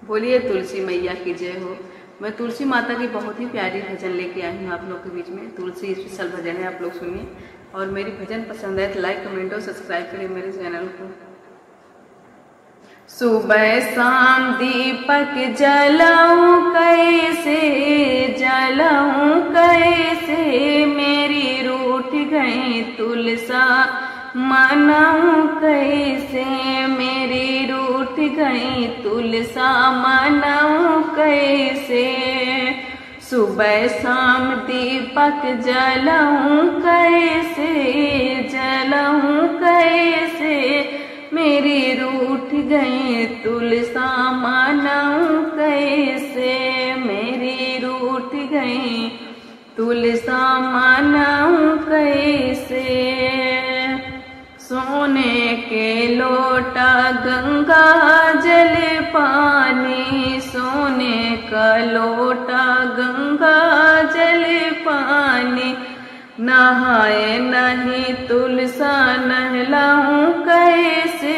बोलिए तुलसी मैया की जय हो। मैं तुलसी माता की बहुत ही प्यारी भजन लेके आई हूँ आप लोग के बीच में। तुलसी स्पेशल भजन है, आप लोग सुनिए। और मेरी भजन पसंद है तो लाइक कमेंट और सब्सक्राइब करिए मेरे चैनल को। सुबह शाम दीपक जलाऊं कैसे, जलाऊं कैसे, मेरी रूठ गई तुलसा मनाऊं कैसे, मेरी रूठ गई तुलसा मनाऊं कैसे। सुबह शाम दीपक जलाऊं कैसे, जलाऊं कैसे, मेरी रूठ गई तुलसा मनाऊं कैसे, मेरी रूठ गई तुलसा मनाऊं कैसे। सोने के लोटा गंगा जल पानी, सोने का लोटा गंगा जल पानी, नहाए नहीं तुलसा नहलाऊं कैसे,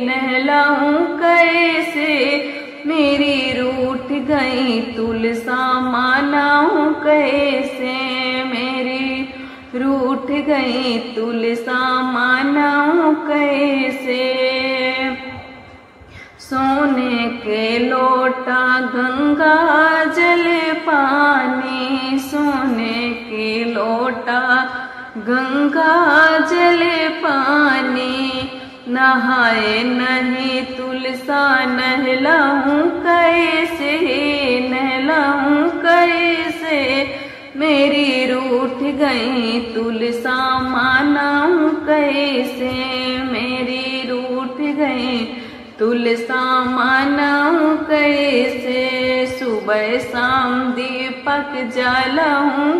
नहलाऊं कैसे, मेरी रूठ गई तुलसा मनाऊं कैसे, मेरी रूठ गई तुलसा मनाऊं कैसे। सोने के लोटा गंगा जल पानी, सोने के लोटा गंगा जल पानी, नहाए नहीं तुलसा नहलाऊं कैसे, नहलाऊं कैसे, मेरी रूठ गई तुलसा मनाऊं कैसे, मेरी रूठ गई तुलसा मनाऊं कैसे। सुबह शाम दीपक जलाऊं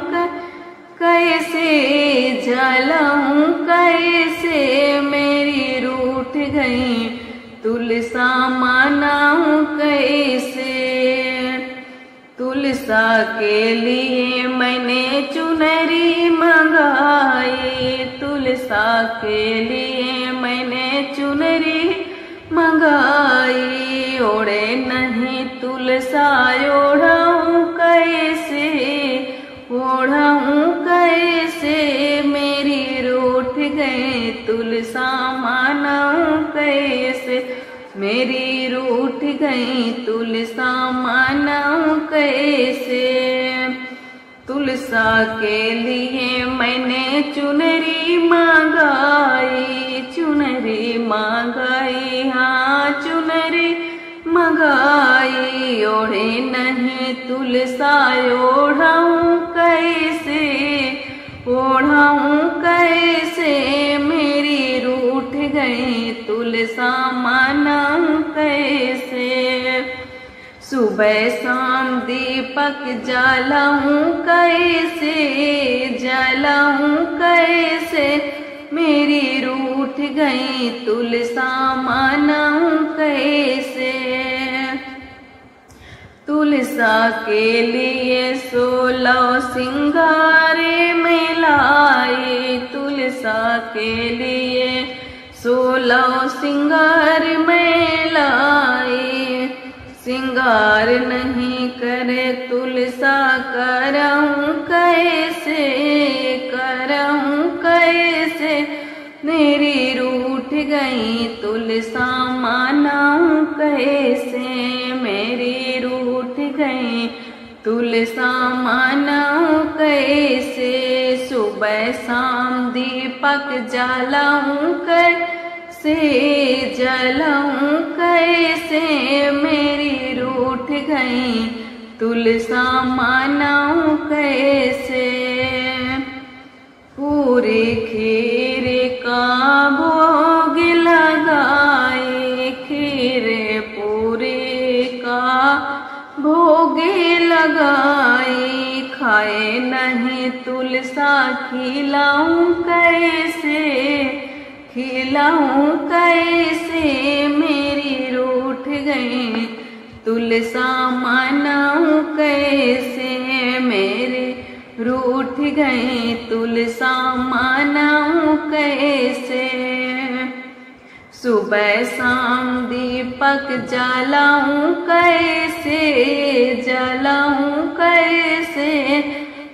कैसे, जलाऊं कैसे, मेरी रूठ गई तुलसा मनाऊं कैसे। तुलसा के लिए मैंने चुनरी मंगाई, तुलसा के लिए मैंने चुनरी मंगाई, ओढ़े नहीं तुलसा ओढ़ाऊं कैसे, ओढ़ाऊं कैसे, मेरी रूठ गई तुलसा मनाऊं कैसे, मेरी रूठ गई तुलसा मनाऊं कैसे। तुलसा के लिए मैंने चुनरी मंगाई, चुनरी मंगाई, हाँ चुनरी मंगाई, ओढ़े नहीं तुलसा ओढ़ाऊं कैसे, ओढ़ाऊं कैसे, मेरी रूठ गई तुलसा मनाऊं कैसे। सुबह शाम दीपक जलाऊं कैसे, जलाऊं कैसे, मेरी रूठ गई तुलसा मनाऊं कैसे। तुलसा के लिए 16 सिंगार में लाई, तुलसा के लिए 16 सिंगार में लाई, सिंगार नहीं करे तुलसा कराऊं कैसे, कराऊं कैसे, मेरी रूठ गई तुलसा मनाऊं कैसे, मेरी रूठ गई तुलसा मनाऊं कैसे। सुबह शाम दीपक जलाऊं कैसे, जलाऊं कैसे, मेरी रूठ गई तुलसा मनाऊं कैसे। पूरी खीर का भोग लगाए, खीर पूरी का भोग लगाई, खाए नहीं तुलसा खिलाऊं कैसे, खिलाऊं कैसे, मेरी रूठ गई तुलसा मनाऊं कैसे, मेरी रूठ गई तुलसा मनाऊं कैसे। सुबह शाम दीपक जलाऊं कैसे, जलाऊं कैसे,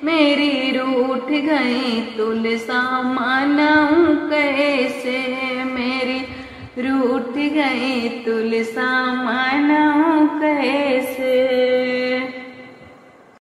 मेरी रूठ गई तुलसा मनाऊं कैसे, मेरी रूठ गई तुलसा मनाऊं कैसे।